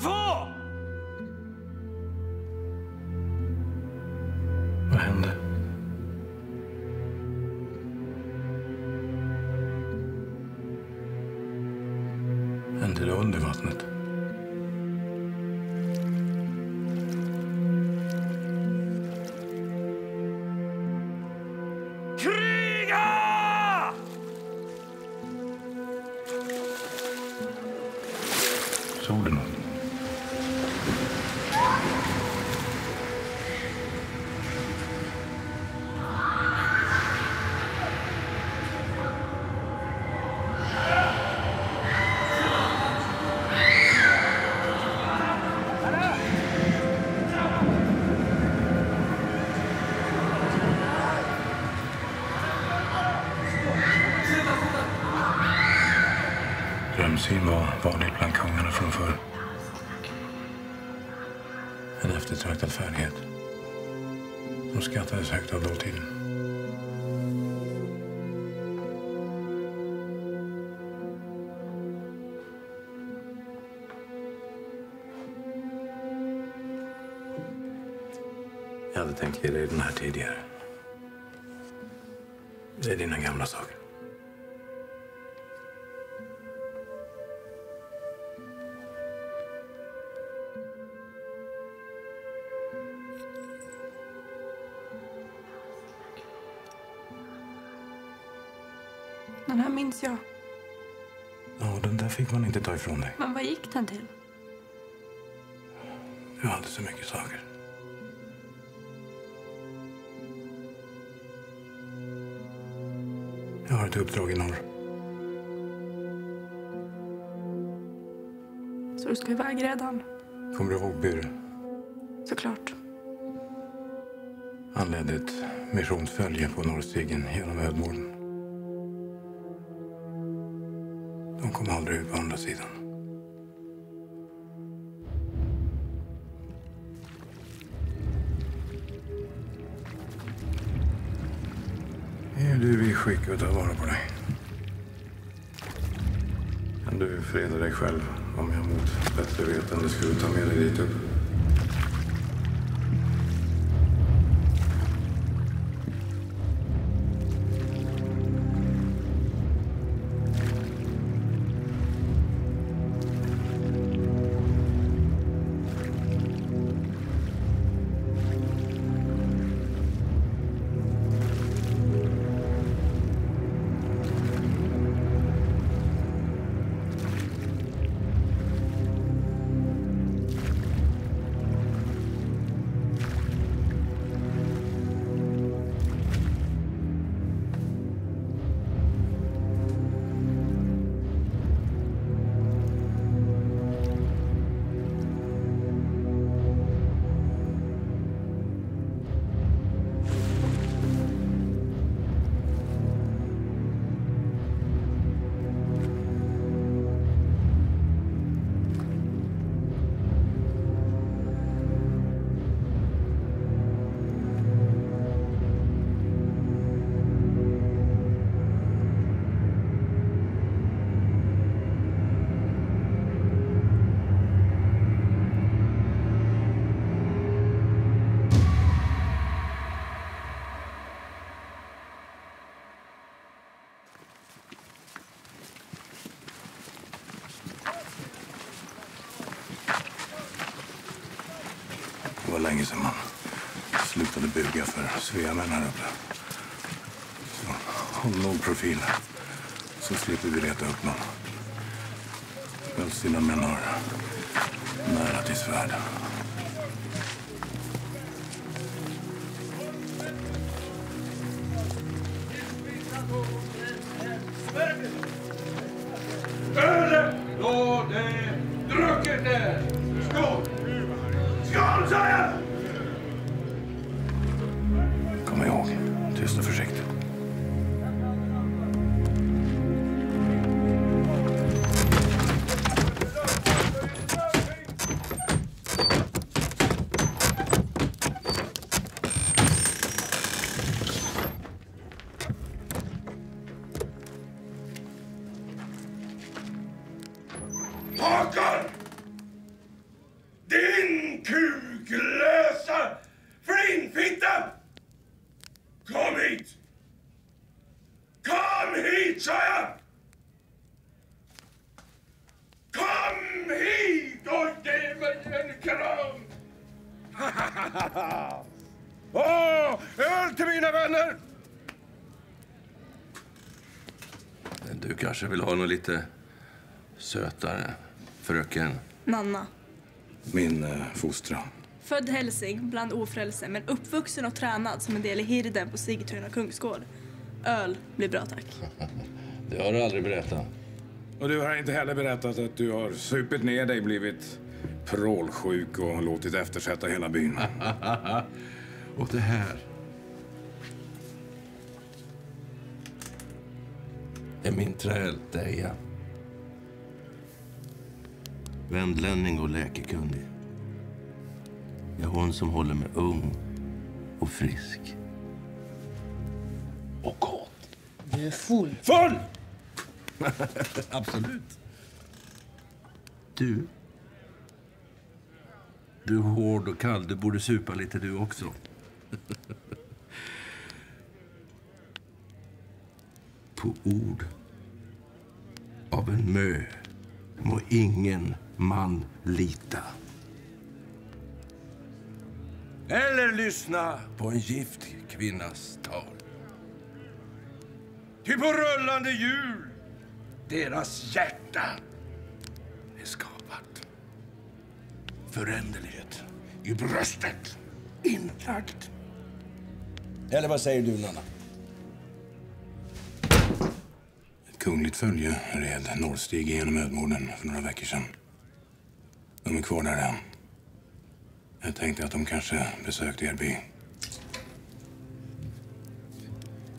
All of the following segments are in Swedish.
få! Vad hände? Hände det under vattnet? Kriga! Såg du något? Drömsyn var vanligt bland kungarna från förr. En eftertraktad färdighet. De skattades högt av dåtiden. Jag hade tänkt ge dig den här tidigare. Det är dina gamla saker. Den här minns jag. Ja, den där fick man inte ta ifrån dig. Men vad gick den till? Du hade så mycket saker. Jag har ett uppdrag i norr. Så du ska iväg redan? Kommer du ihåg Byrre? Såklart. Han ledde ett missionsfölje på Norrstigen genom ödmålen. De kom aldrig ut på andra sidan. Är du i skick att ta vara på dig? Kan du freda dig själv om jag mot bättre vetande skulle ta med dig dit upp? Det var länge sedan man slutade buga för Sveamän här uppe. Så håll låg profil, så slipper vi reta upp någon. Väl dina män har nära till svärd. Öle! Då det! Drucket det! Skål! Skål, sa jag! Kom ihåg, tyst och försiktigt. Håkan! kuklösa flinfitta! Kom hit! Kom hit, sa jag! Kom hit och ge mig en kram! Åh, öl till mina vänner! Du kanske vill ha något lite sötare, fröken? Nanna. Min fostra. Född hälsing bland ofrälse, men uppvuxen och tränad som en del i hirden på Sigtuna kungsgård. Öl blir bra, tack. Det har du aldrig berättat. Och du har inte heller berättat att du har supit ner dig, blivit prålsjuk och låtit eftersätta hela byn. Och det här är min träl, Deja. Vändlänning och läkekunnig. Jag är hon som håller mig ung och frisk. Och kåt. Du är full. Full! Absolut. Du är hård och kall. Du borde supa lite du också. På ord av en mö må ingen man lita. Eller lyssna på en gift kvinnas tal. Ty på rullande hjul deras hjärta är skapat. Föränderlighet i bröstet inlagt. Eller vad säger du, Nanna? Ett kungligt följe red norrstig genom ödmorden för några veckor sedan. De är kvar där än. Jag tänkte att de kanske besökte er by.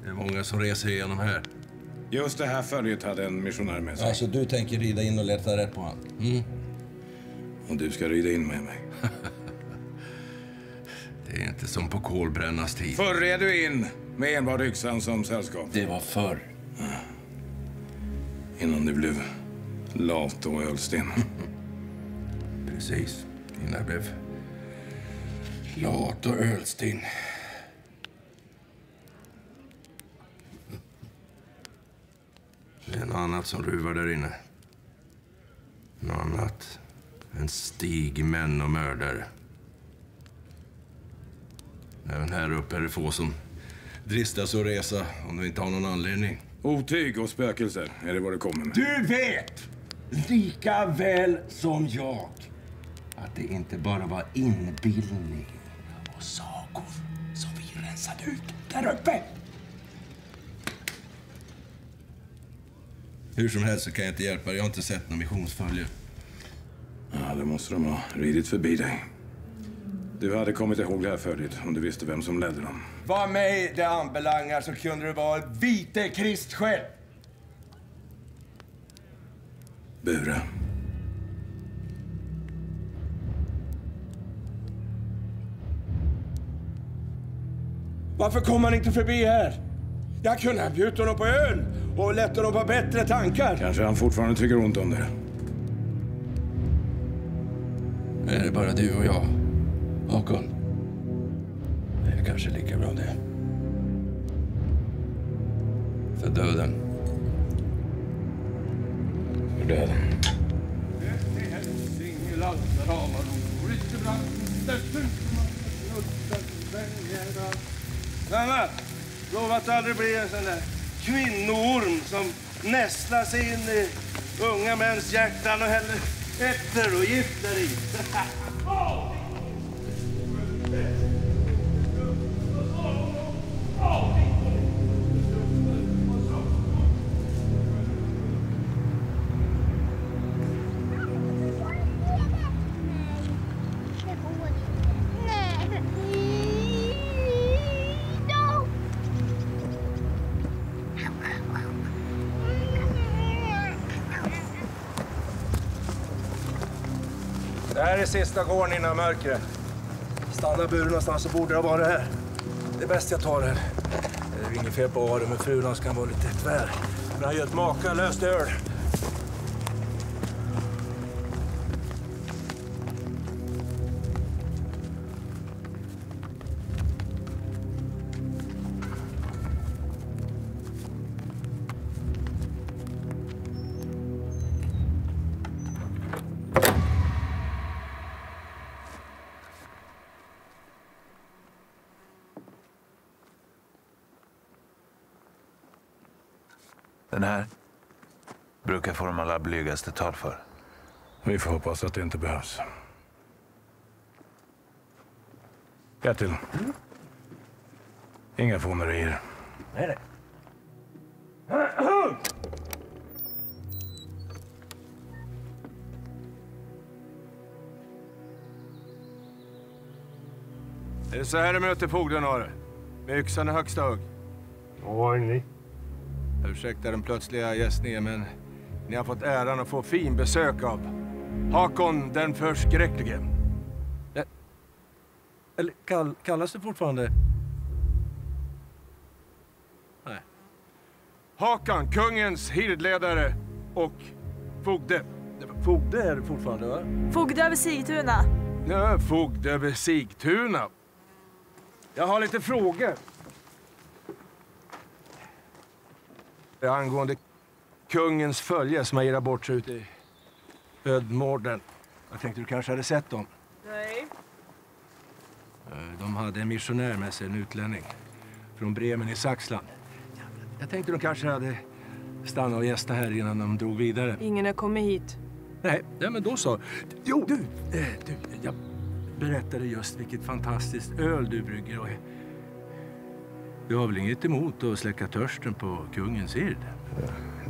Det är många som reser igenom här. Just det här följet hade en missionär med sig. Alltså, du tänker rida in och leta rätt på han? Mm. Och du ska rida in med mig. Det är inte som på kolbrännas tid. Förr red du in med enbart yxan som sällskap. Det var förr. Innan du blev lat och ölsten. Precis. Innan jag blev lat och ölstinn. Det är något annat som ruvar där inne. Något annat än stigmän och mördare. Även här uppe är det få som dristar sig att resa om du inte har någon anledning. Otyg och spökelser, är det vad det kommer med? Du vet lika väl som jag att det inte bara var inbildning och sagor som vi rensade ut där uppe. Hur som helst så kan jag inte hjälpa dig. Jag har inte sett någon missionsfölje. Ja, då måste de ha ridit förbi dig. Du hade kommit ihåg det här förut om du visste vem som ledde dem. Vad mig det anbelangar så kunde du vara vite Krist själv. Bure. Varför kom han inte förbi här? Jag kunde ha bjudit honom på öl och lett honom på bättre tankar. Kanske han fortfarande tycker ont om det. Är det bara du och jag, Håkon? Det är kanske lika bra det. För döden. För döden. Nanna, lova att aldrig bli en sån där kvinnoorm som nästlar sig in i unga mäns hjärtan och häller etter och gifter i. Det här är sista gården innan mörkret. Stanna buren någonstans så borde det ha varit här. Det är bäst jag tar det. Det är inget fel på Aron, men frulan ska vara lite tvär. Men han gör ett makalöst öl. Den här brukar få de allra blygaste tal för. Vi får hoppas att det inte behövs. Bertil. Inga fånerier. Nej, nej. Är det så här du möter fogden, har du? Med yxan i högsta hugg? Ja, ni. Ursäkta den plötsliga gästningen, men ni har fått äran att få fin besök av Hakon den förskräcklige. Eller kallas det fortfarande? Nej. Hakan, kungens hirdledare och fogde. Fogde är det fortfarande, va? Fogde över Sigtuna. Ja, fogde över Sigtuna. Jag har lite frågor. Angående kungens följe som har irrat bort sig ute i ödmården. Jag tänkte du kanske hade sett dem. Nej. De hade en missionär med sig, en utlänning. Från Bremen i Saxland. Jag tänkte de kanske hade stannat och gästat här innan de drog vidare. Ingen har kommit hit. Nej, men då så. Jo, du, jag berättade just vilket fantastiskt öl du brygger. Och du har väl inget emot att släcka törsten på kungens hird?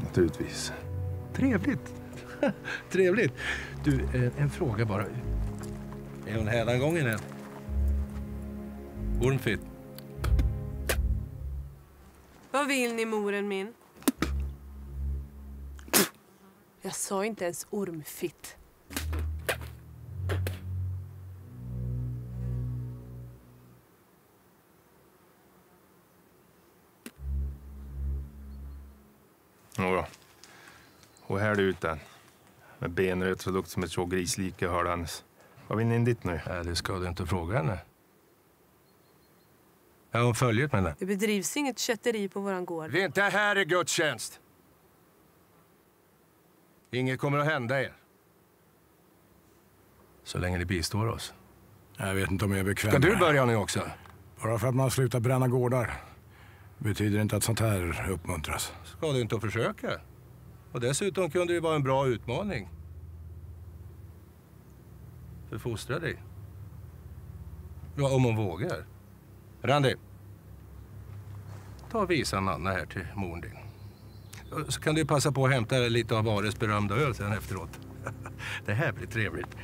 Naturligtvis. Trevligt. Trevligt. Du, en fråga bara. Är hon hädangången än? Ormfitt. Vad vill ni, moren min? Jag sa inte ens ormfitt. Jodå. Och här är det ut den. Med benröt så luktar som ett så grislike, hörde hennes. Vad vill ni in dit nu? Nej, det ska du inte fråga henne. Jag har hon följt med henne. Det bedrivs inget kötteri på våran gård. Vi är inte här i gudstjänst. Inget kommer att hända er. Så länge ni bistår oss. Jag vet inte om jag är bekväm. Ska du med. börja nu också? Bara för att man slutar bränna gårdar betyder inte att sånt här uppmuntras. Ska du inte försöka? Och dessutom kunde det vara en bra utmaning. Förfostra dig. Ja, om hon vågar. Randy. Ta och visa Nanna här till mor din. Så kan du passa på att hämta lite av Ares berömda öl sen efteråt. Det här blir trevligt.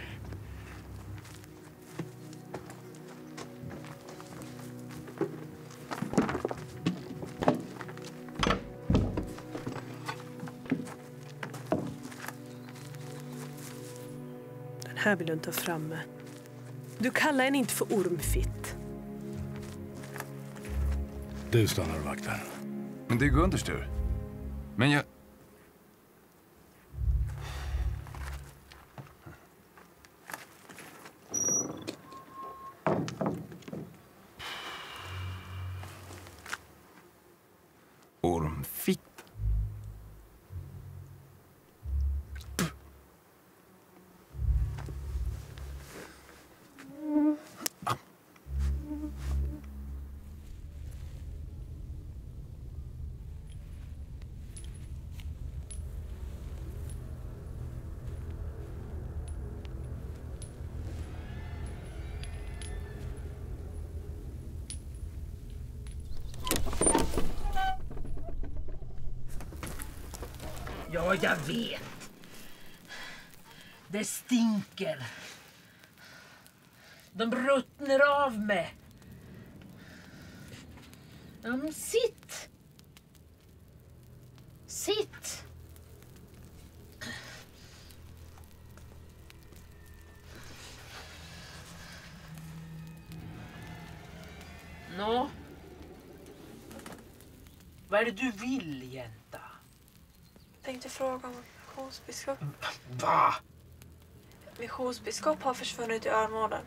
Den här vill du inte ha framme. Du kallar henne inte för ormfitt. Du stannar och vaktar. Men det är Gunters tur. Men jag... Ormfitt. Ja, jag vet. Det stinker. De ruttnar av med. Ja, men sitt. Sitt. Nå. Vad är det du vill, jänta? Jag tänkte fråga om missionsbiskop. Va? Missionsbiskop har försvunnit i Örmården.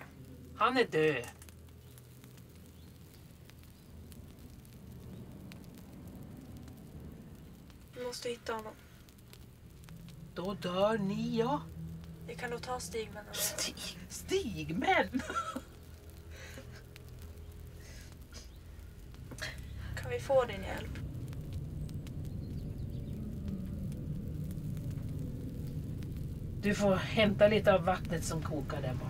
Han är död. Vi måste hitta honom. Då dör ni, ja. Vi kan nog ta stigmännen. Stigmän? Kan vi få din hjälp? Du får hämta lite av vattnet som kokar där borta.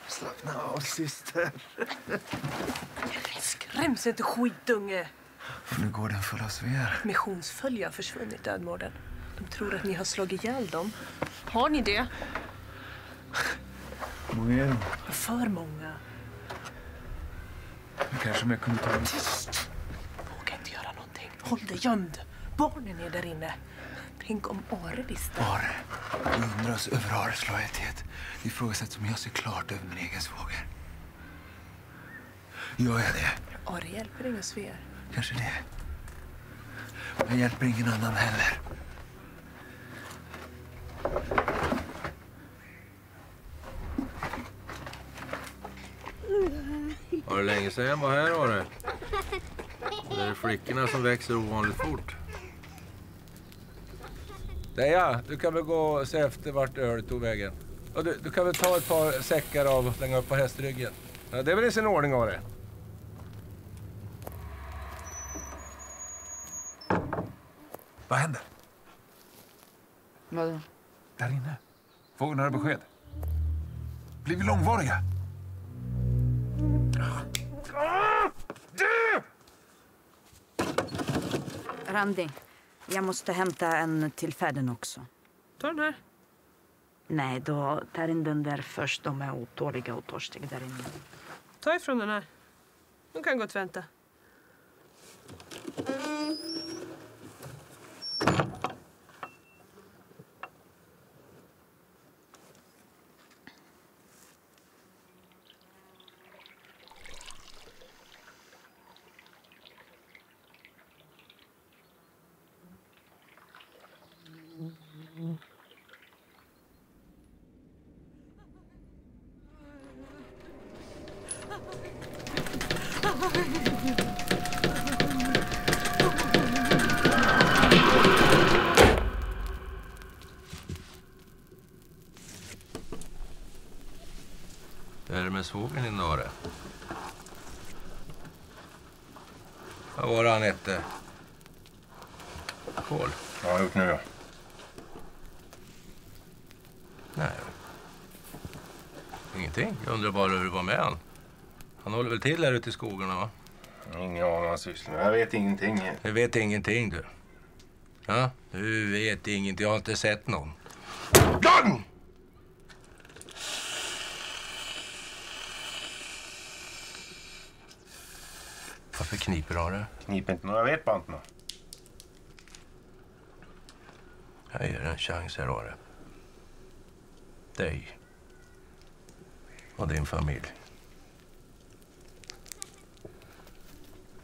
Slappna av, syster. Skräms inte, skitunge. Nu går den full av Svear. Missionsfölje har försvunnit, Dödmorden. De tror att ni har slagit ihjäl dem. Har ni det? Hur många är de? För många. Kanske om jag kunde ta dem. Tyst! Våga inte göra någonting. Håll dig gömd. Barnen är där inne. Tänk om Are visste. Are. Jag undras över Ares lojalitet. Det ifrågasätts om jag ser klart över min egen svåger. Gör jag det? Are hjälper inga Svear. Kanske det. Jag hjälper ingen annan heller. Var det länge sedan jag var här, var det? Det är flickorna som växer ovanligt fort. Deja, du kan väl gå och se efter vart ölet tog vägen. Och du kan väl ta ett par säckar av och slänga upp på hästryggen. Ja, det är väl i sin ordning, av det. Vad händer? Vadå? Där inne. Får vi några besked? Blir vi långvariga? Randi, jag måste hämta en till färden också. Ta den här. Nej, då tar in den där först. De är otåliga och törstiga där inne. Ta ifrån den här. De kan gott vänta. Är det med svågen i Nare? Vad var det han hette? Kål? Ja, jag har gjort nu, ja. Nej. Ingenting. Jag undrar bara hur det var med han. Han håller väl till här ute i skogarna, va? Ingen aning vad han sysslar med. Jag vet ingenting. Jag vet ingenting, du. Ja, du vet ingenting. Jag har inte sett någon. Gang! Varför kniper du det? Kniper inte några, jag vet bara inte något. Jag ger en chans här, Are. Dig. Och din familj.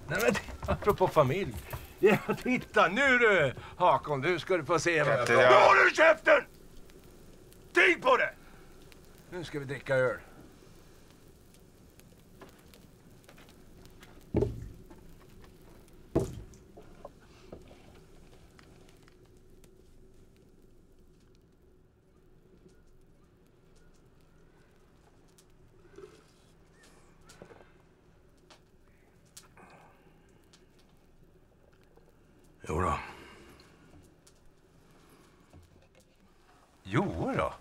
Nej men, apropå familj. Ja, titta nu du, Hakon. Du ska få se vad jag... Ja. Nu har du käften! Tänk på det! Nu ska vi dricka öl. Jo då.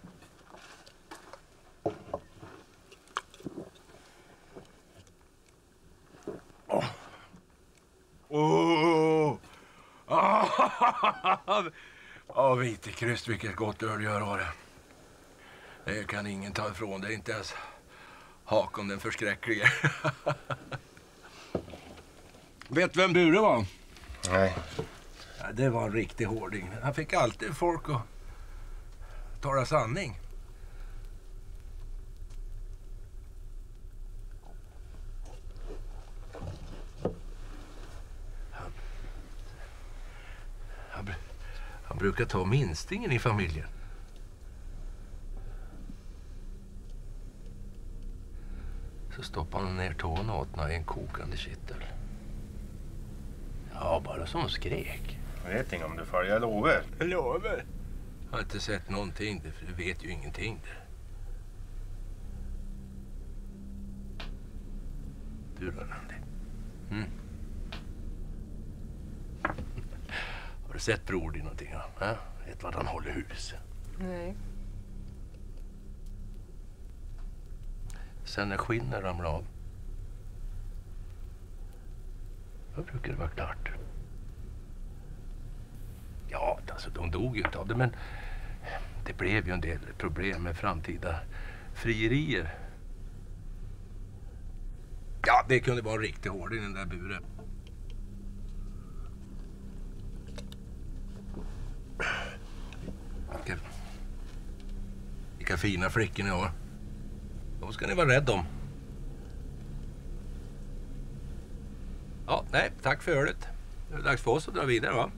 Ja, Vitekryst, vilket gott öl gör har det. Det kan ingen ta ifrån det, inte ens Hakon den förskräcklige. Vet du vem Bure var? Nej. Ja, det var en riktig hårding. Han fick alltid folk att tala sanning. Han brukar ta minstingen i familjen. Så stoppar han ner tårna åt i en kokande kittel. Ja, bara som skrek. Jag vet inte om du följer, jag lovar. Jag lovar. Jag har inte sett någonting, för du vet ju ingenting. Du då, Randi? Mm. Har du sett bror din någonting? Ja? Vet vad han håller hus? Nej. Sen när skinnet ramlar av, då brukar det vara klart. Ja, alltså de dog ju inte av det, men det blev ju en del problem med framtida frierier. Ja, det kunde vara riktigt hård i den där buren. Vilka fina flickor ni har. De ska ni vara rädda om. Ja, nej, tack för ölet. Det är dags för oss att dra vidare, va?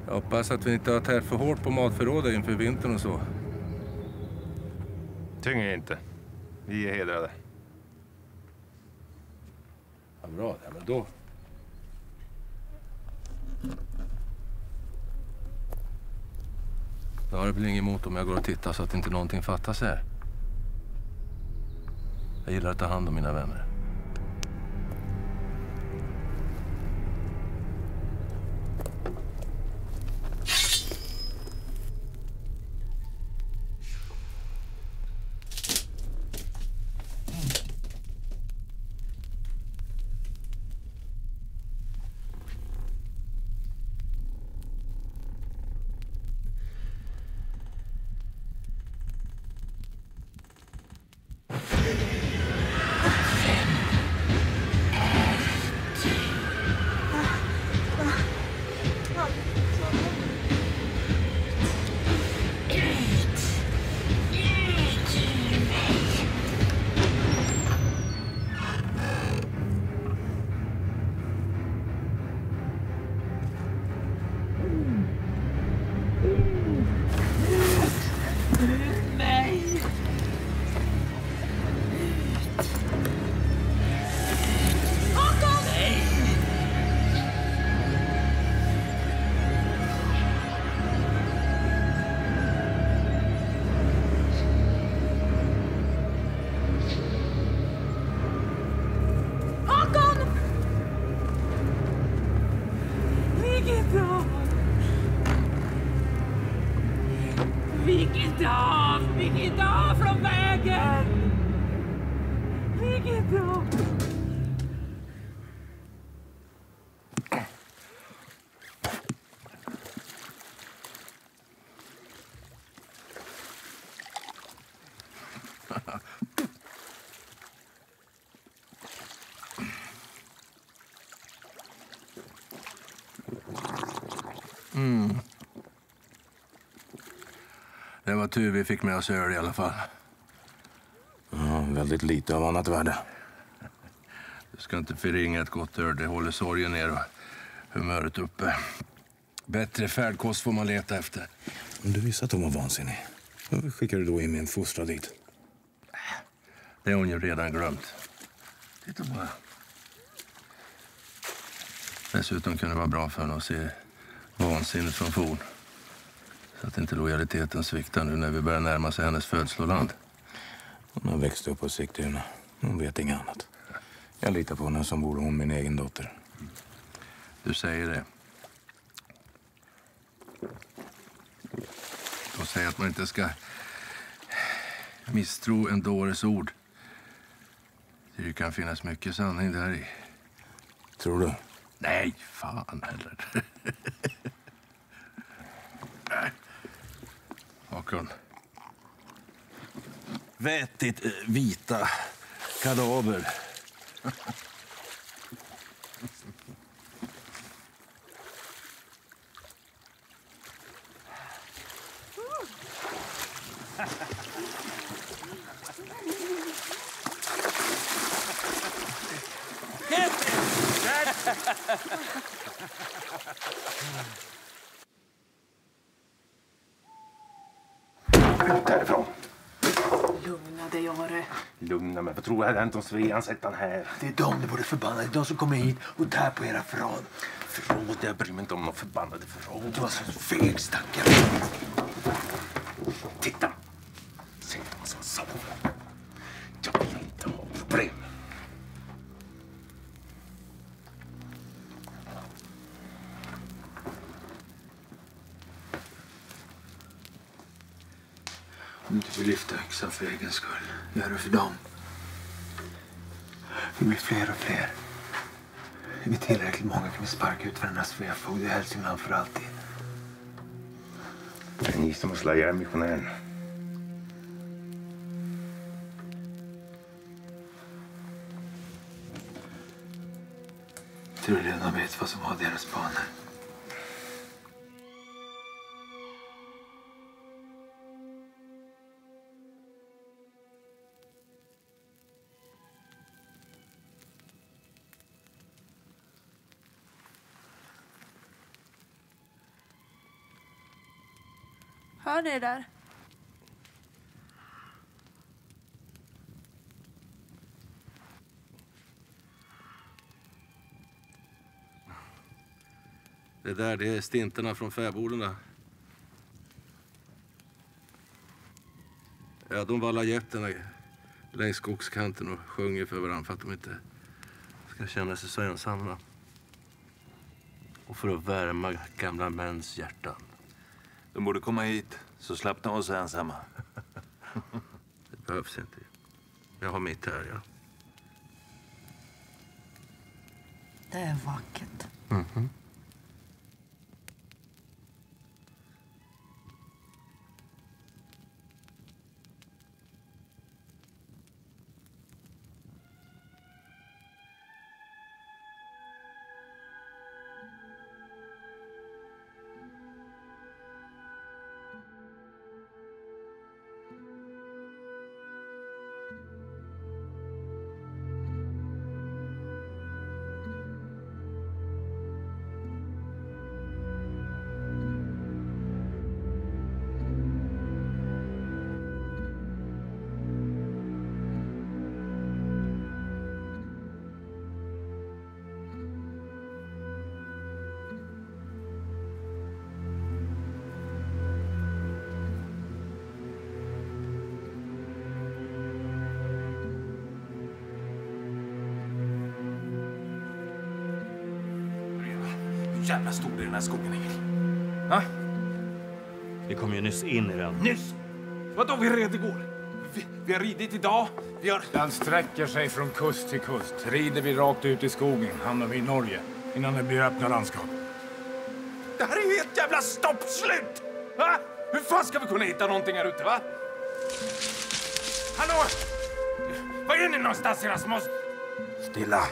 Jag hoppas att vi inte har tärt för hårt på matförrådet inför vintern och så. Tynger inte. Vi är hedrade. Ja, bra, ja, men då. Då har det väl inget emot om jag går och tittar så att inte någonting fattas här. Jag gillar att ta hand om mina vänner. Birgitta, från vägen! Birgitta! var tur vi fick med oss öl i alla fall. Ja, väldigt lite av annat värde. Du ska inte förringa ett gott öl. Det håller sorgen ner och humöret uppe. Bättre färdkost får man leta efter. Om du visste att hon var vansinnig, varför skickar du då in min fostra dit? Det har hon ju redan glömt. Titta bara. Dessutom kan det vara bra för henne att se vansinnet från forn. Så att inte lojaliteten sviktar nu när vi börjar närma sig hennes födsloland. Hon har växt upp på Sigtuna. Hon vet inget annat. Jag litar på henne som vore hon min egen dotter. Du säger det. De säger att man inte ska misstro en dåres ord. Det kan finnas mycket sanning där i. Tror du? Nej, fan heller. Håkon. Vätigt vita kadaver. Ut därifrån. Lugna dig, Are. Lugna mig. Vad tror jag hade hänt om Svean sett han här? Det är de borde förbanna. Det är de som kommer hit och tar på era förråd. Förråd? Jag bryr mig inte om någon förbannade förråd. Du var så feg, stackare. Titta! Se vad som sa. Jag vill inte ha problem. Om du inte vill lyfta yxan för egen skull, gör det för dem. Vi blir fler och fler. Är vi tillräckligt många kan vi sparka ut varandra Sveafogd i Hälsingland för alltid. Det är ni som har slagit ihjäl missionären. Tror du redan vet vad som var deras planer? Hör ni det där? Det är stinterna från fäbodarna. Ja, de vallar getterna längs skogskanten och sjunger för varandra för att de inte ska känna sig så ensamma. Och för att värma gamla mäns hjärtan. De borde komma hit, så slapp de oss ensamma. Det behövs inte. Jag har mitt här, ja. Det är vackert. Mhm. Jävla stor i den här skogen, Ingrid. Ha? Vi kom ju nyss in i den. Nyss? Vadå, vi red igår? Vi har ridit idag. Den sträcker sig från kust till kust. Rider vi rakt ut i skogen hamnar vi i Norge innan det blir öppna landskap. Det här är ju ett jävla stoppslut! Va? Hur fan ska vi kunna hitta någonting här ute, va? Hallå! Var är ni någonstans, era små... Stilla.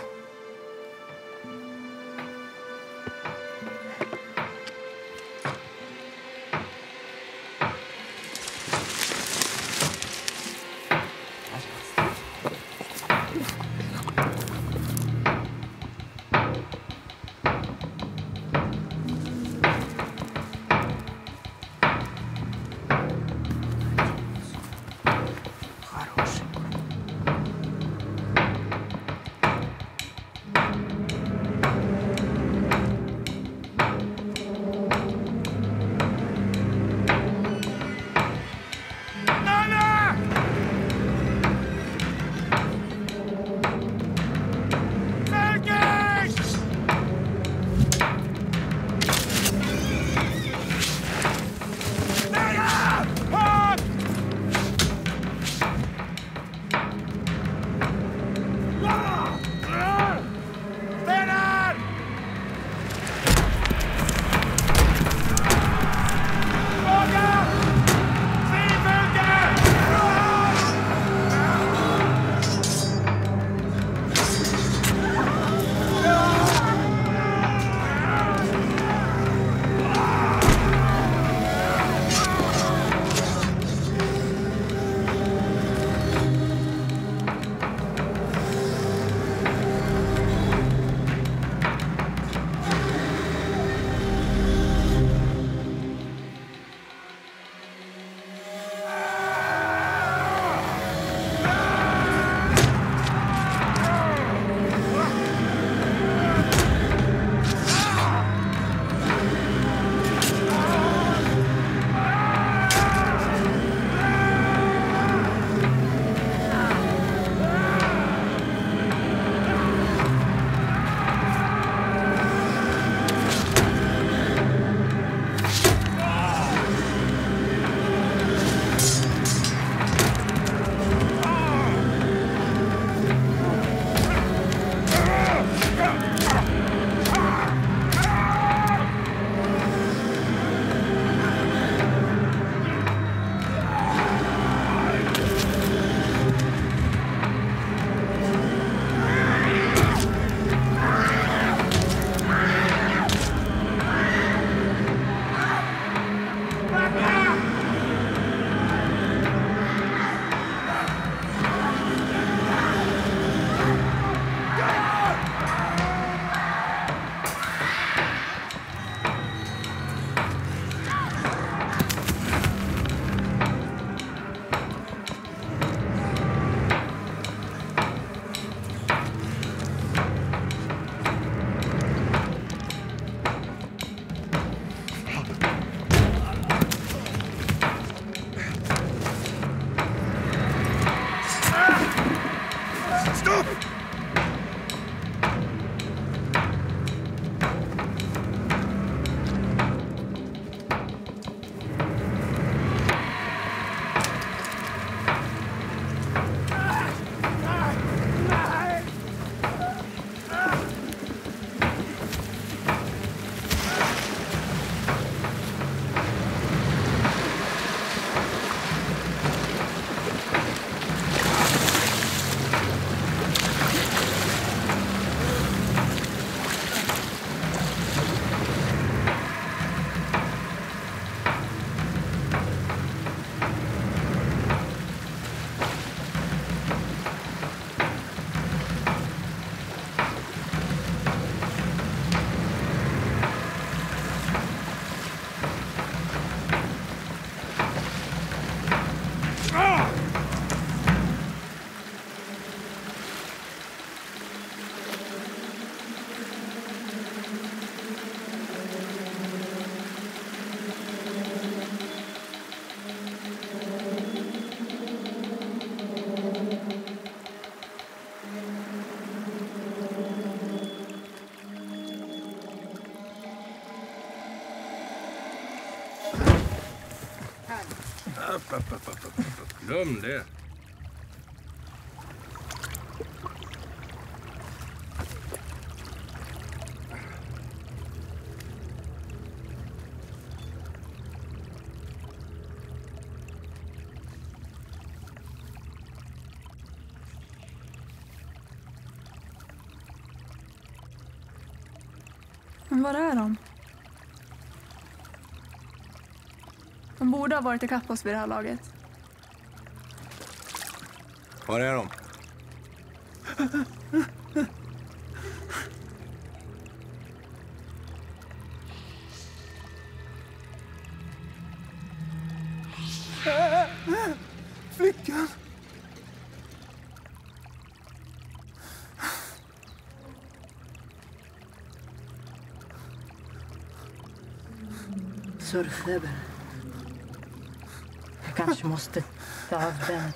Glöm det. Men var är de? De borde ha varit ikapp oss vid det här laget. Var är de? Flickan! Surfeber. Jag kanske måste ta av den.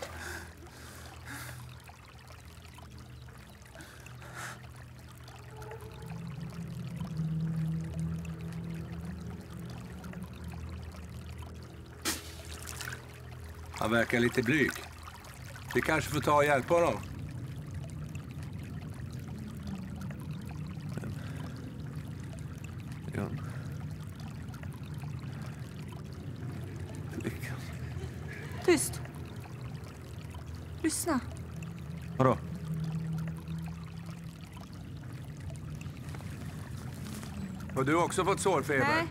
Han verkar lite blyg. Vi kanske får ta och hjälpa honom. John. Flickan. Tyst. Lyssna. Vadå? Har du också fått sårfeber? Nej.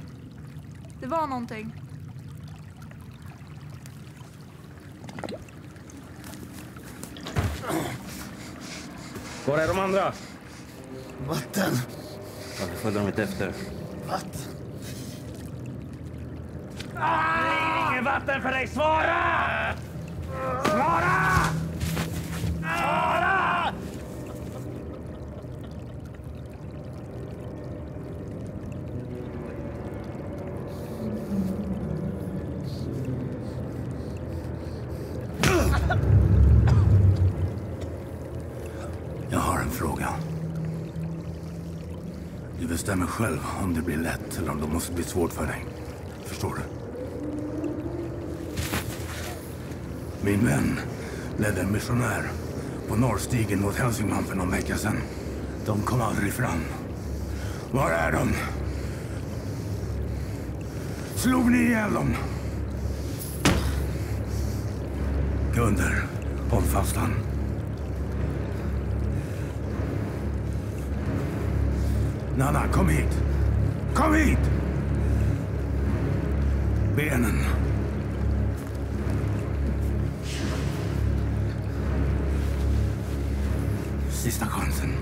Det var någonting. Var är de andra? Vatten. Varför följde de inte efter? Vatten. Inget vatten för dig! Svara! Svara! Svara! Jag har en fråga. Du bestämmer själv om det blir lätt eller om det måste bli svårt för dig. Förstår du? Min vän ledde en missionär på norrstigen mot Hälsingland för någon vecka sedan. De kom aldrig fram. Var är de? Slog ni ihjäl dem? Gunder, håll fast han. Nanna, kom hit! Kom hit! Benen. Sista chansen.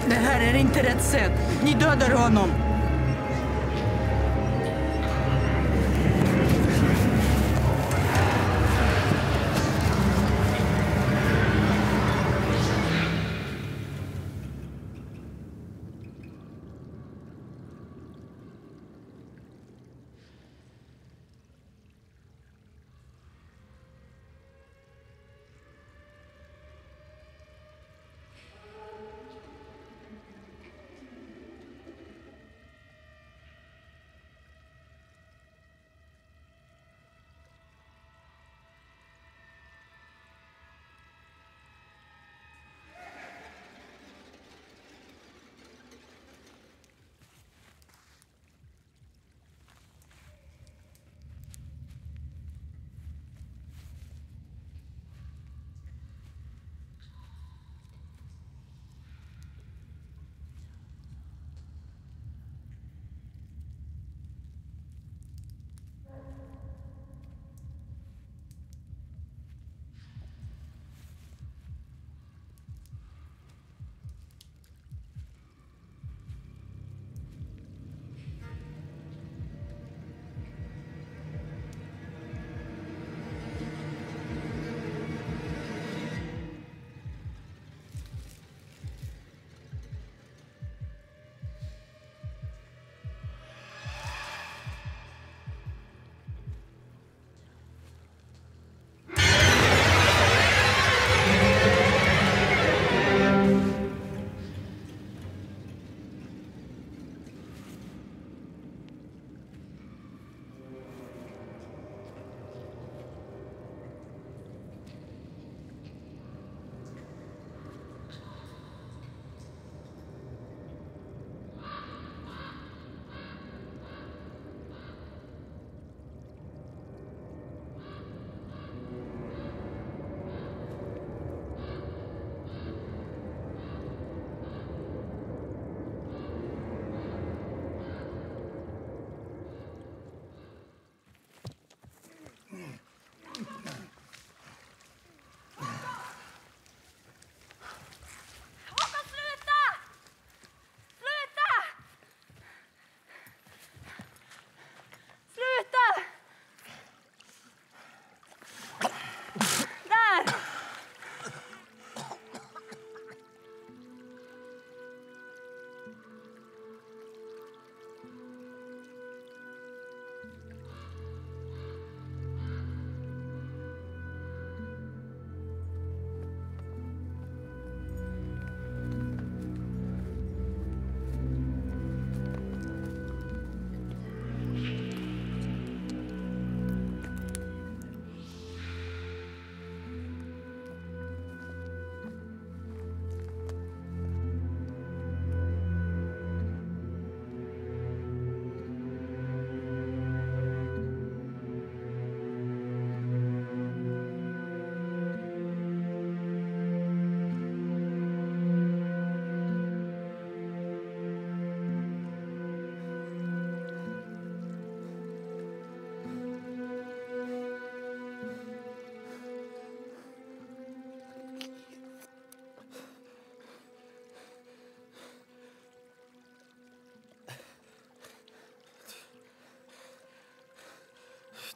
Det här är inte rätt sätt. Ni dödar honom.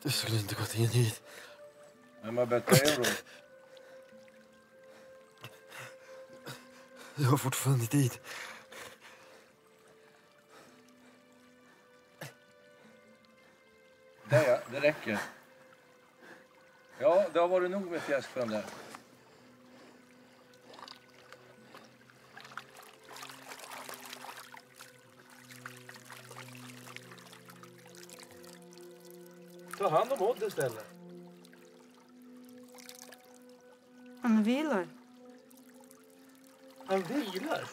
Du skulle inte gått in hit. Vem har bett dig då? Jag har fortfarande tid. Där ja, det räcker. Ja, det har varit nog med fjäsk för den där. Ta hand om Odd istället. Han vilar. Han vilar?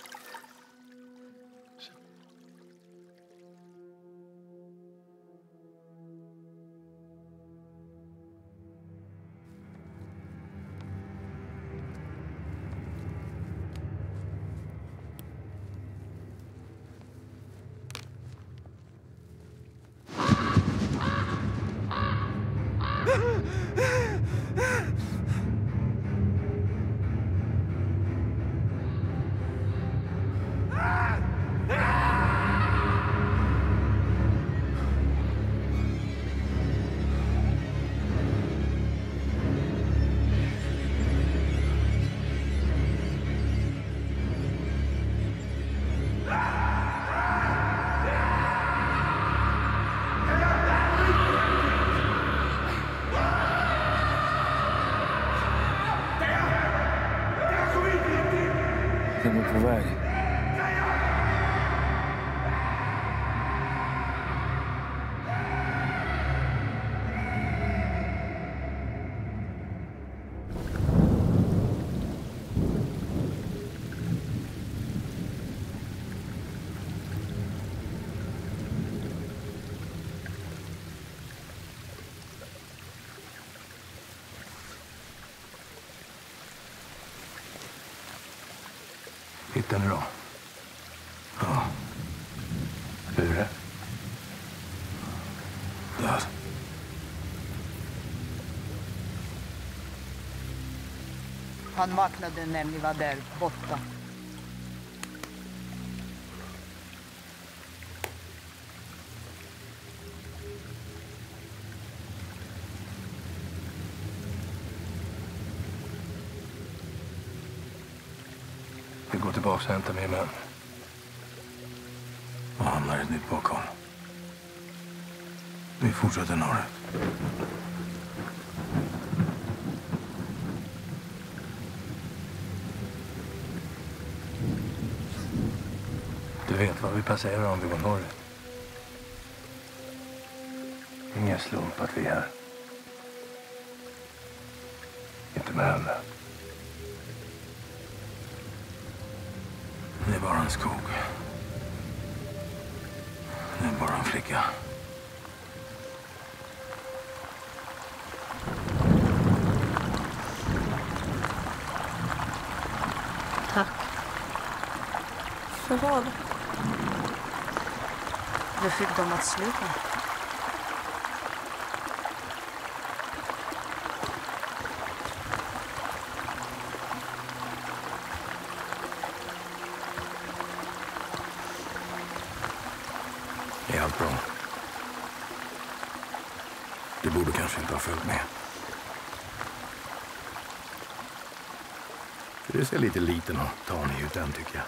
De är på väg. Hittar ni då? Ja. Hur är det? Död. Han vaknade när ni var där borta. Vi går tillbaka och hämtar mer män. Och hamnar i ett nytt bakhåll. Vi fortsätter norrut. Du vet vad vi passerar om vi går norrut. Ingen slump att vi är här. Inte med henne. Det är bara en skog. Det är bara en flicka. Tack. För vad? Du fick dem att sluta. Är allt bra? Du borde kanske inte ha följt med. Du ser lite liten och tanig ut än, tycker jag.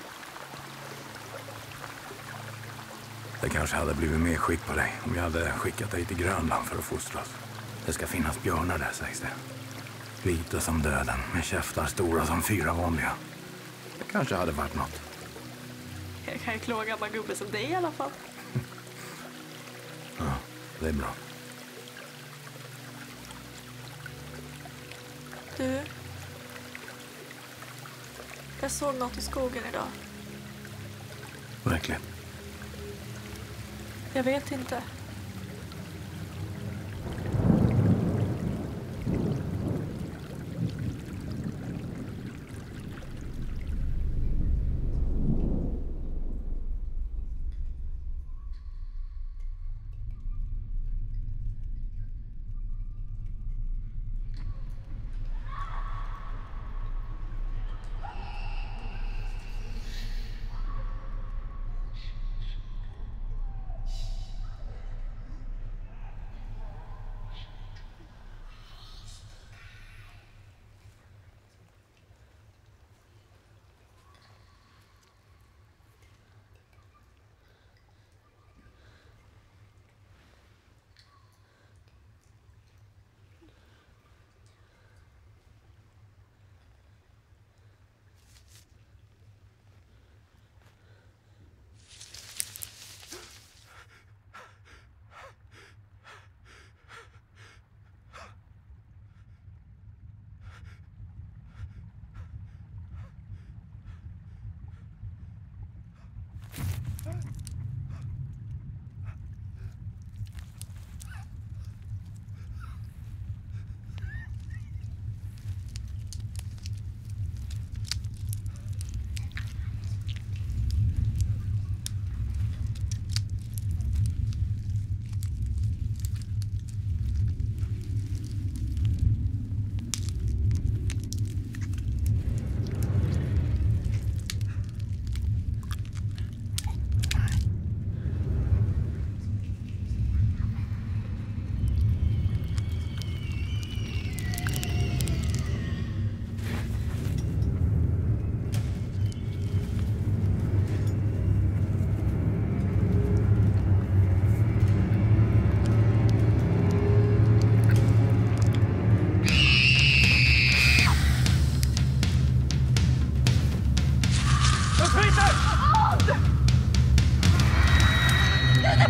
Det kanske hade blivit mer skick på dig om jag hade skickat dig till Grönland för att fostras. Det ska finnas björnar där, sägs det. Vita som döden, med käftar stora som 4 vanliga. Det kanske hade varit något. Jag kan ju klå en gammal gubbe som dig i alla fall. Ja, det är bra. Du. Jag såg något i skogen idag. Verkligen. Jag vet inte.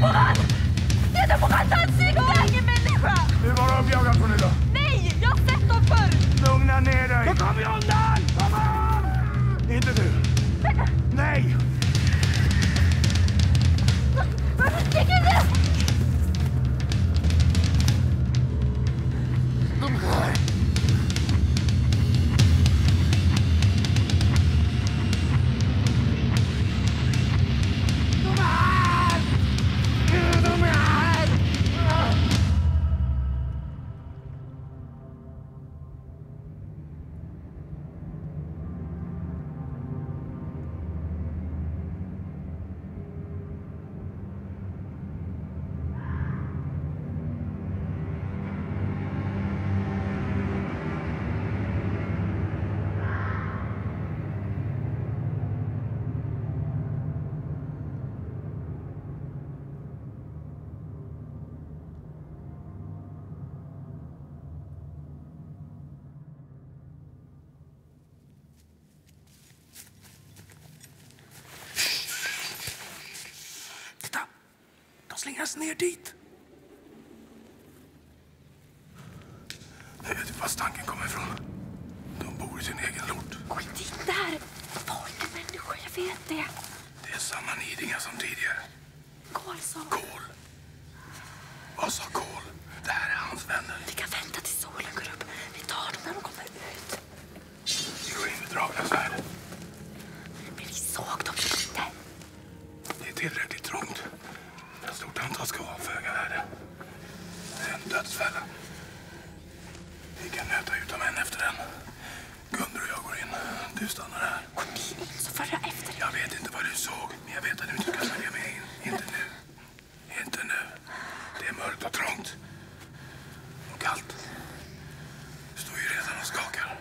på han! Titta på hans ansikte! Jag är ingen människa! Du är bara uppjagad från idag. Nej, jag har sett dem förr! Lugna ner dig! Då kommer vi undan! Kom on! Inte du. Nej! Varför sticker du? Slängas ner dit. Jag vet inte var stanken kommer ifrån. De bor i sin egen lort. Gå inte in där. Farliga människor, jag vet det. Det är samma nidingar som tidigare. Kol sa. Kol. Vad sa Kol? Det här är hans vänner. Vi kan vänta till solen går upp. Vi tar dem när de kommer ut. Vi går in med Draglasvärd. Men vi såg dem inte. Det är tillräckligt trångt. Ett stort antal ska vara föga värde. Det är en dödsfälla. Vi kan nöta ut dem en efter en. Gunder och jag går in. Du stannar här. Gå ni in så följer jag efter. Jag vet inte vad du såg, men jag vet att du inte ska följa med in. Inte nu. Inte nu. Det är mörkt och trångt. Och kallt. Du står ju redan och skakar.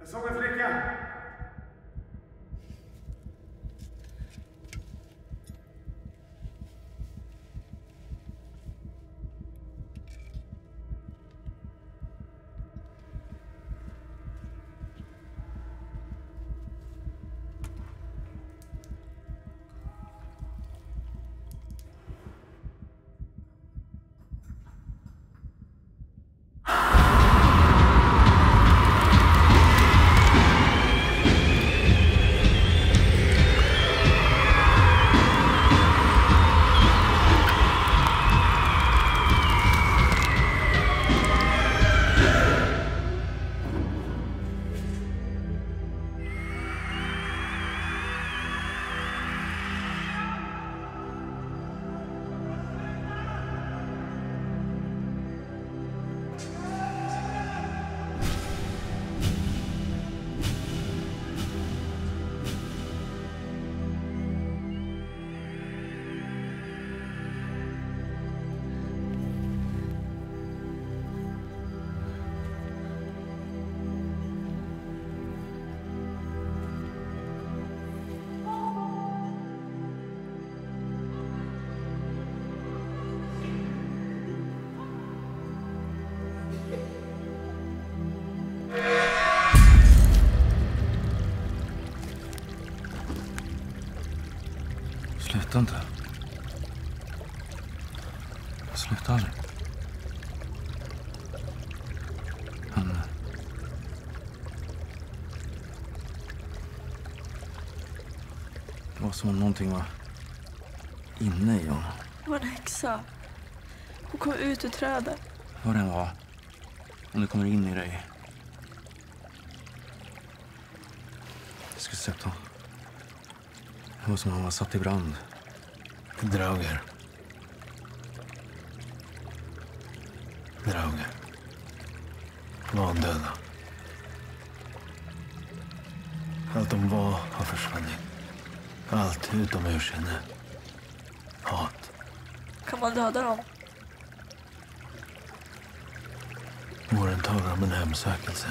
Jag såg en flicka. Sluta inte. Sluta aldrig. Det var som om någonting var inne i honom. Det var en häxa. Hon kom ut ur trädet. Vad den var. Om det kommer in i dig. Jag ska sätta. Det var som om han var satt i brand. Drauger. Drauger. Vandöda. Allt de var har försvunnit. Allt utom ursinne. Hat. Kan man döda dem? Moren talar om en hemsökelse.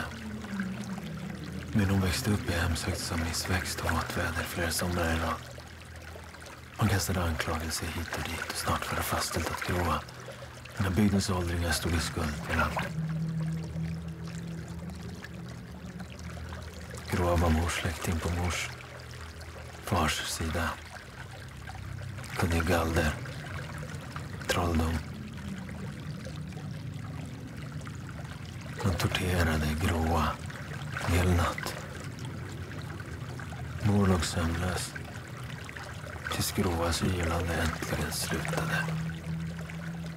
Men hon växte upp i hemsökt som missväxt och hatväder flera somrar i rad. Man kastade anklagelser hit och dit och snart var det fastställt att Gråa, när bygdens åldringar stod i skuld med landet. Gråa var mors släkting på mors fars sida. Kunde ge galder, trolldom. De torterade Gråa hel natt. Mor låg sömnlös. Tills Gråas ylande äntligen slutade.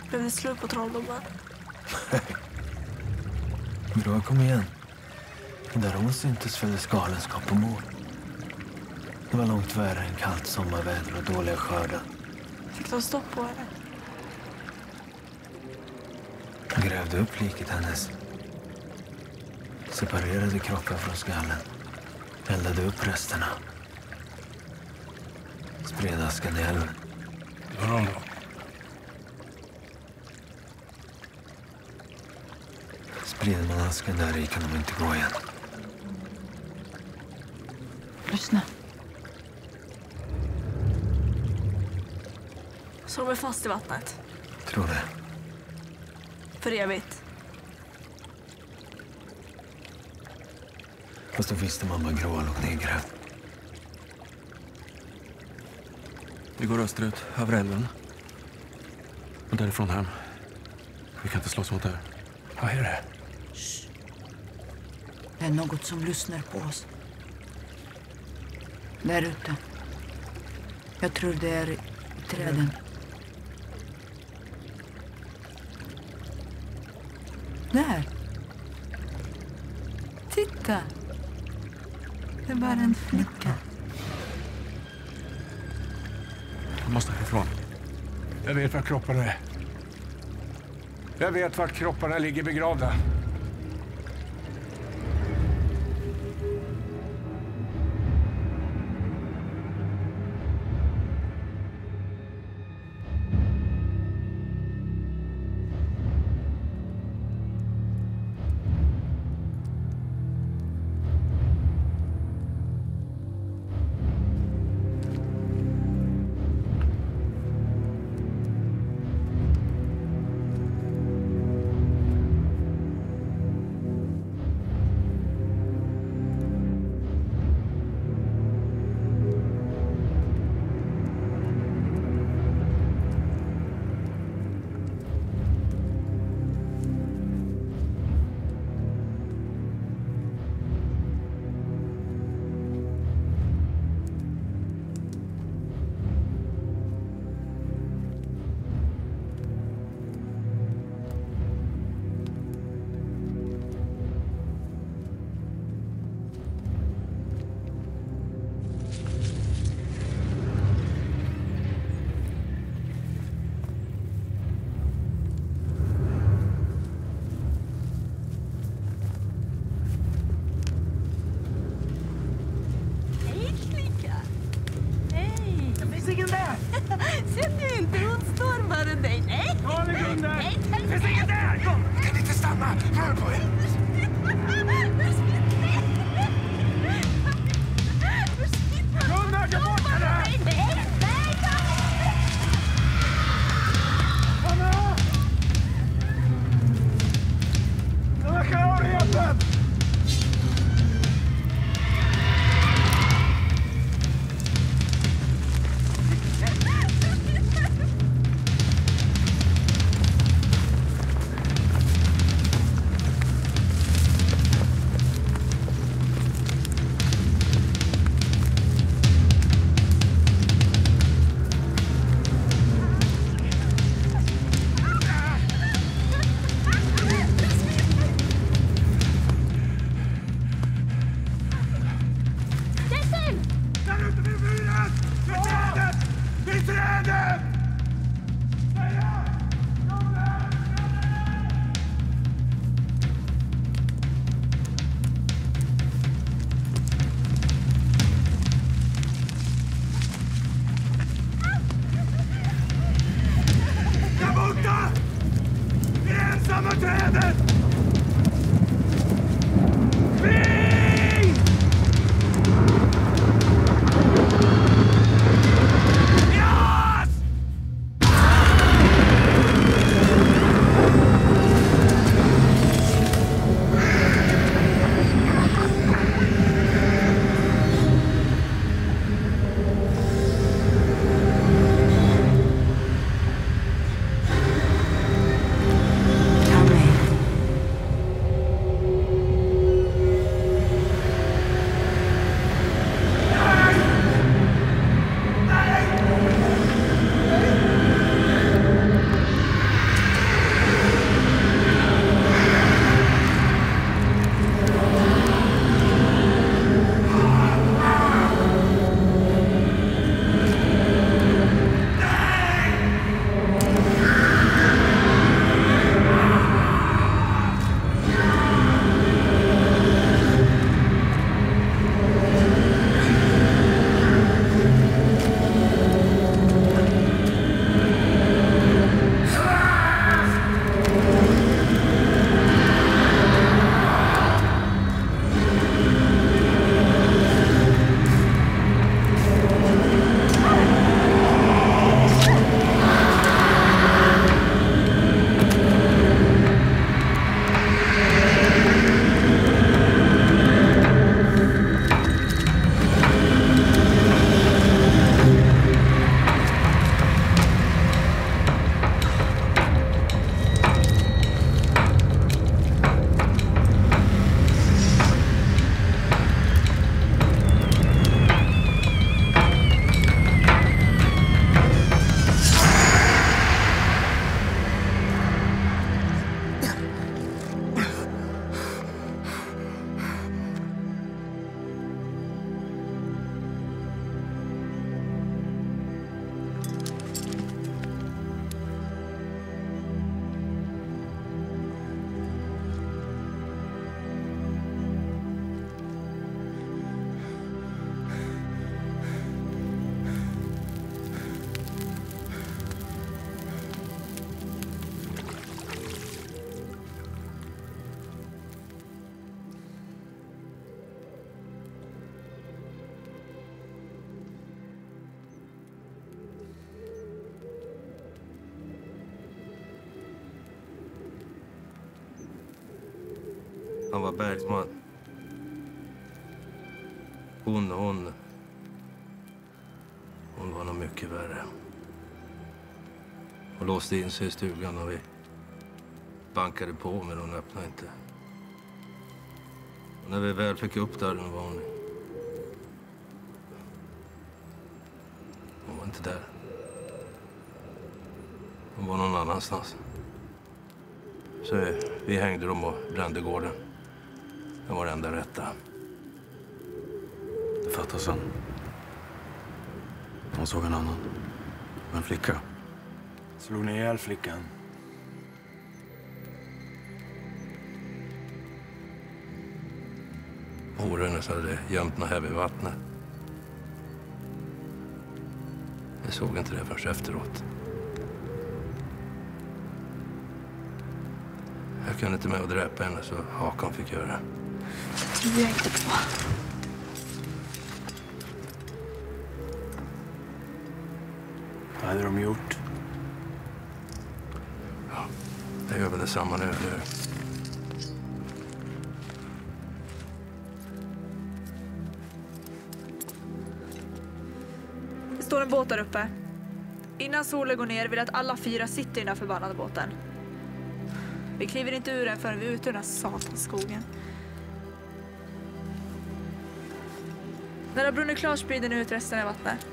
Blev det slut på trolldomen? Gråa kom igen. Där hon syntes föddes galenskap och mord. Det var långt värre än kallt sommarväder och dåliga skördar. Fick de stopp på henne? Grävde upp liket hennes. Separerade kroppen från skallen. Eldade upp resterna. Spred askan i älven. Ja. Sprider man askan där i kan de inte gå igen. Lyssna. Så de är fast i vattnet? Tror det. För evigt? Fast då visste man vad Gråa låg nedgrävd. Vi går österut, över älven. Och därifrån hem. Vi kan inte slåss mot det här. Vad är det? Shh. Det är något som lyssnar på oss. Där ute. Jag tror det är i träden. Där. Titta. Det är bara en flicka. Jag måste härifrån. Jag vet var kropparna är. Jag vet vart kropparna ligger begravda. Sätt nu inte utstormaren dig. Nej. Ta det, Gunnar. Nej. Det finns inget där. Kom. Kan ni inte stanna? Rör på er. Gunnar, ta bort henne! Anna! Den här klarheten! Han var bergsman. Hon var nog mycket värre. Hon låste in sig i stugan och vi bankade på, men hon öppnade inte. Och när vi väl fick upp dörren var hon var inte där. Hon var någon annanstans. Så vi hängde dem och brände gården. Det var det enda rätta. Det fattas en. Hon såg en annan. En flicka. Slog ni ihjäl flickan? Åren hade gömt något här vid vattnet. Jag såg inte det förrän efteråt. Jag kunde inte med att dräpa henne så Hakan fick göra det. Det tror jag inte på. Vad hade de gjort? Ja, jag gör väl detsamma nu. Det står en båt där uppe. Innan solen går ner vill jag att alla 4 sitter i den här förbannade båten. Vi kliver inte ur den förrän vi är ute i den här satanskogen. När det har brunnit klart sprider ni ut resten av vattnet.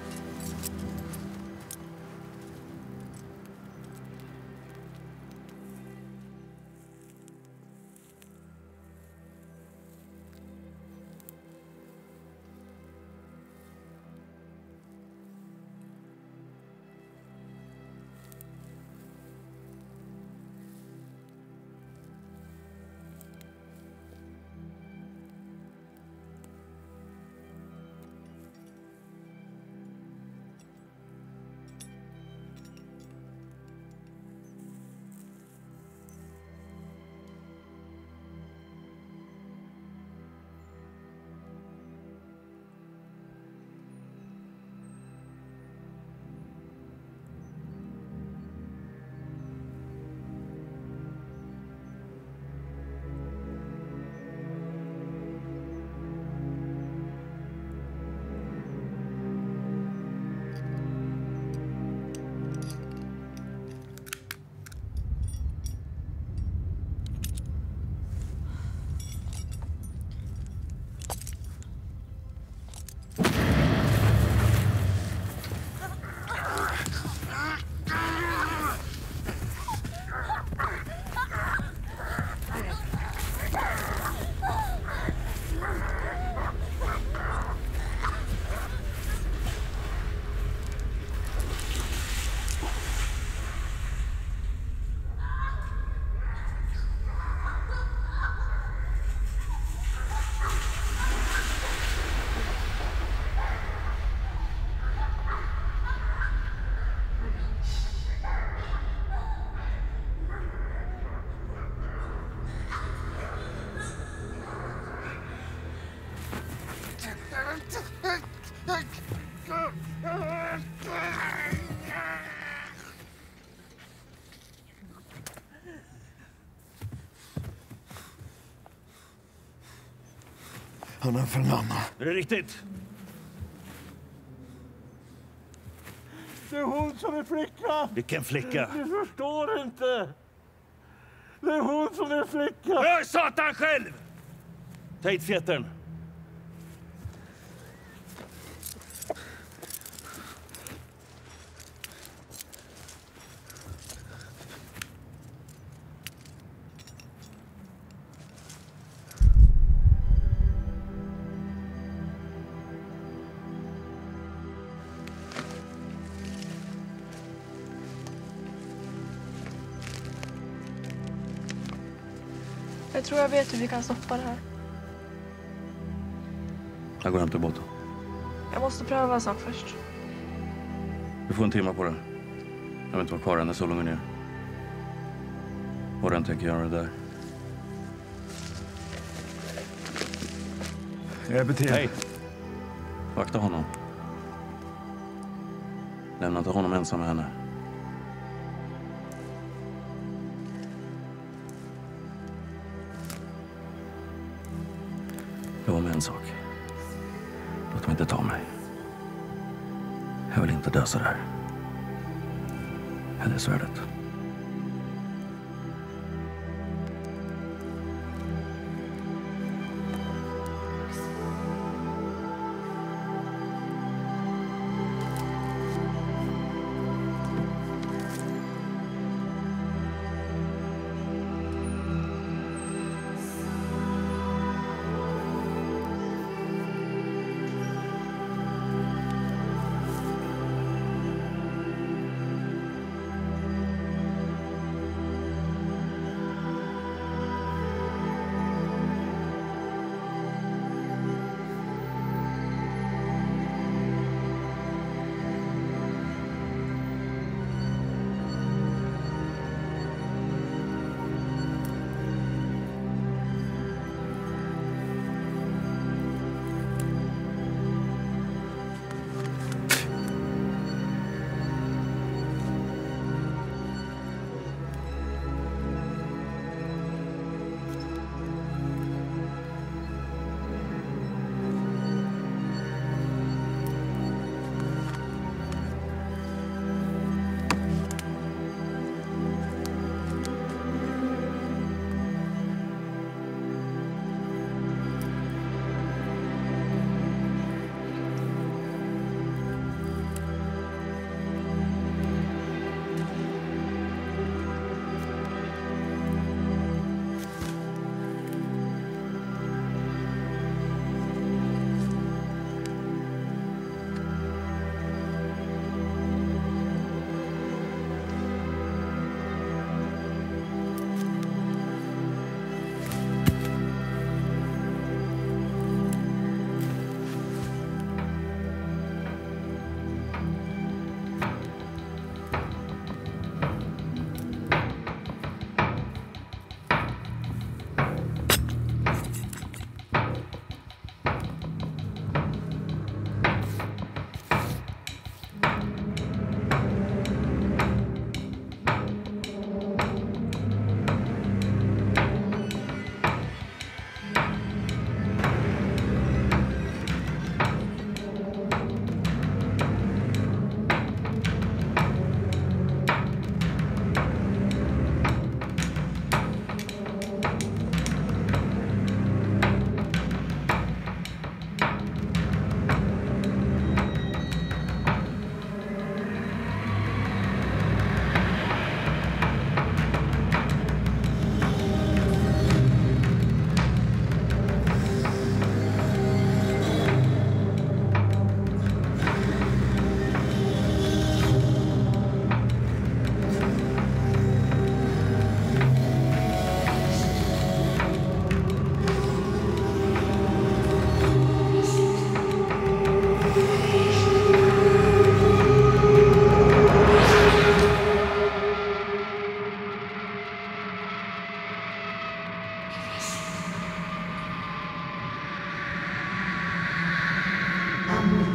Han är för Nanna. Är det riktigt? Det är hon som är flickan. Vilken flicka? Du förstår inte. Det är hon som är flickan. Rör satan själv! Ta hit fjättern. Jag tror jag vet hur vi kan stoppa det här. Jag går hem till båten. Jag måste pröva en sak först. Du får en timme på det. Jag vill inte vara kvar än när solen går ner. Och den tänker göra det där. Jag beter. Hej! Vakta honom. Lämna inte honom ensam med henne. Jag var med en sak. Låt mig inte ta mig. Jag vill inte dö så där. Eller svärdet.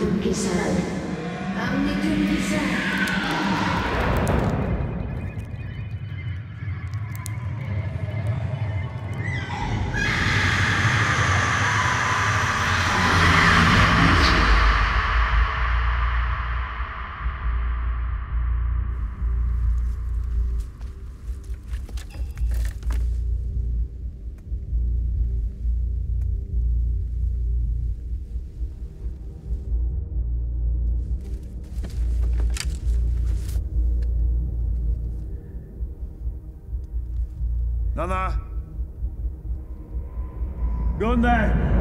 tunkisar. Amni tunkisar. Nanna! Gunnar!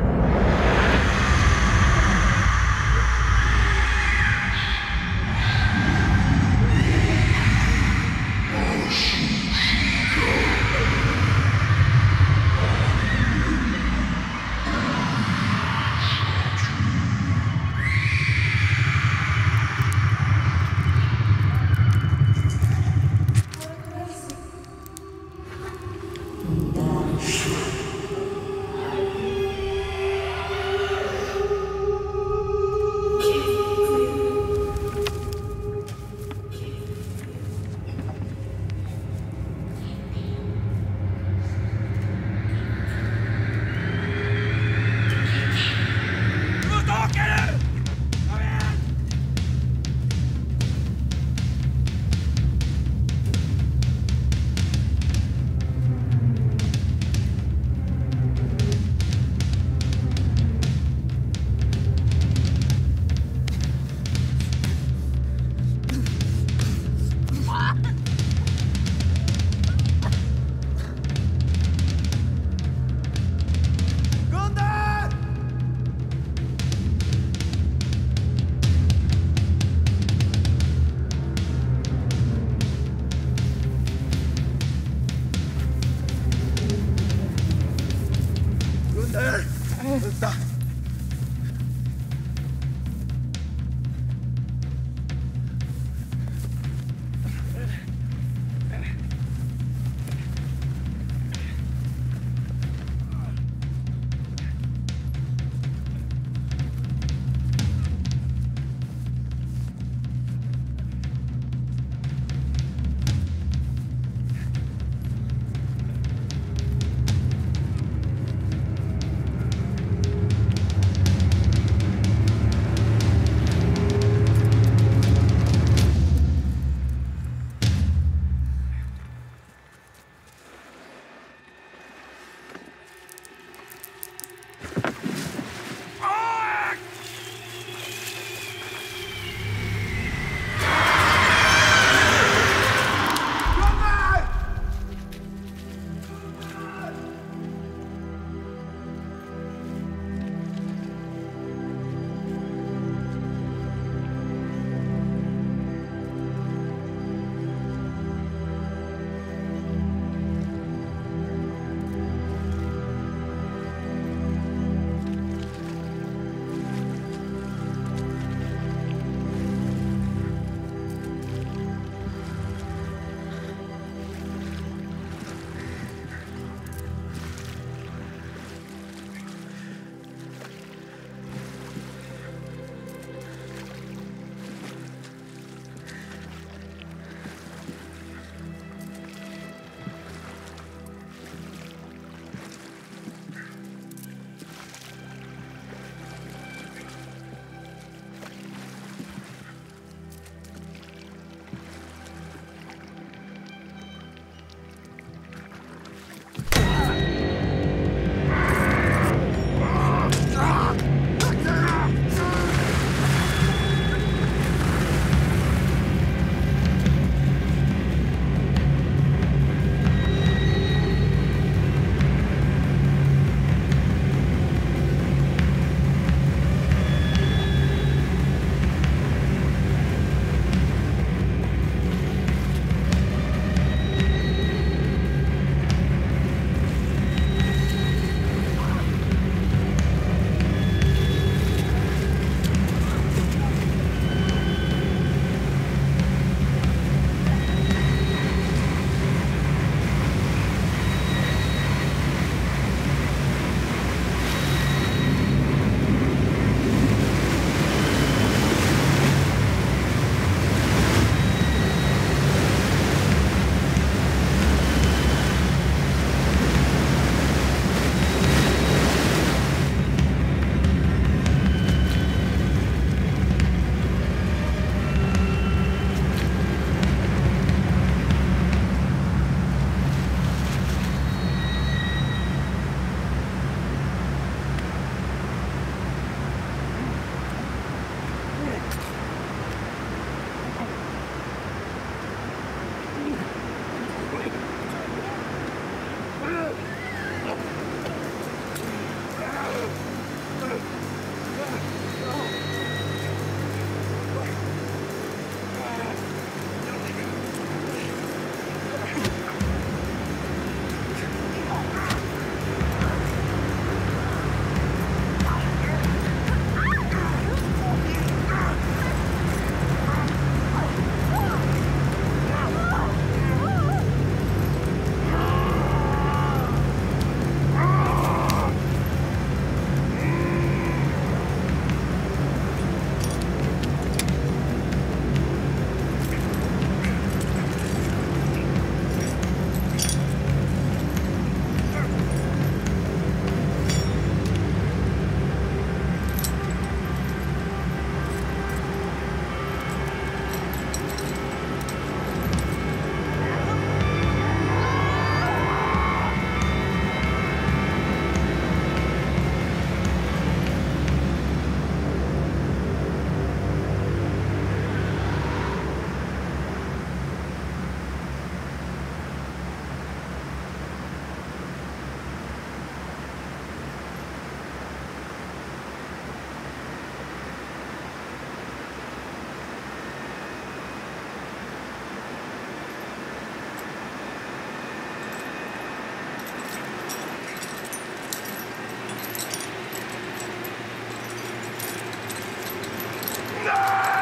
Nej!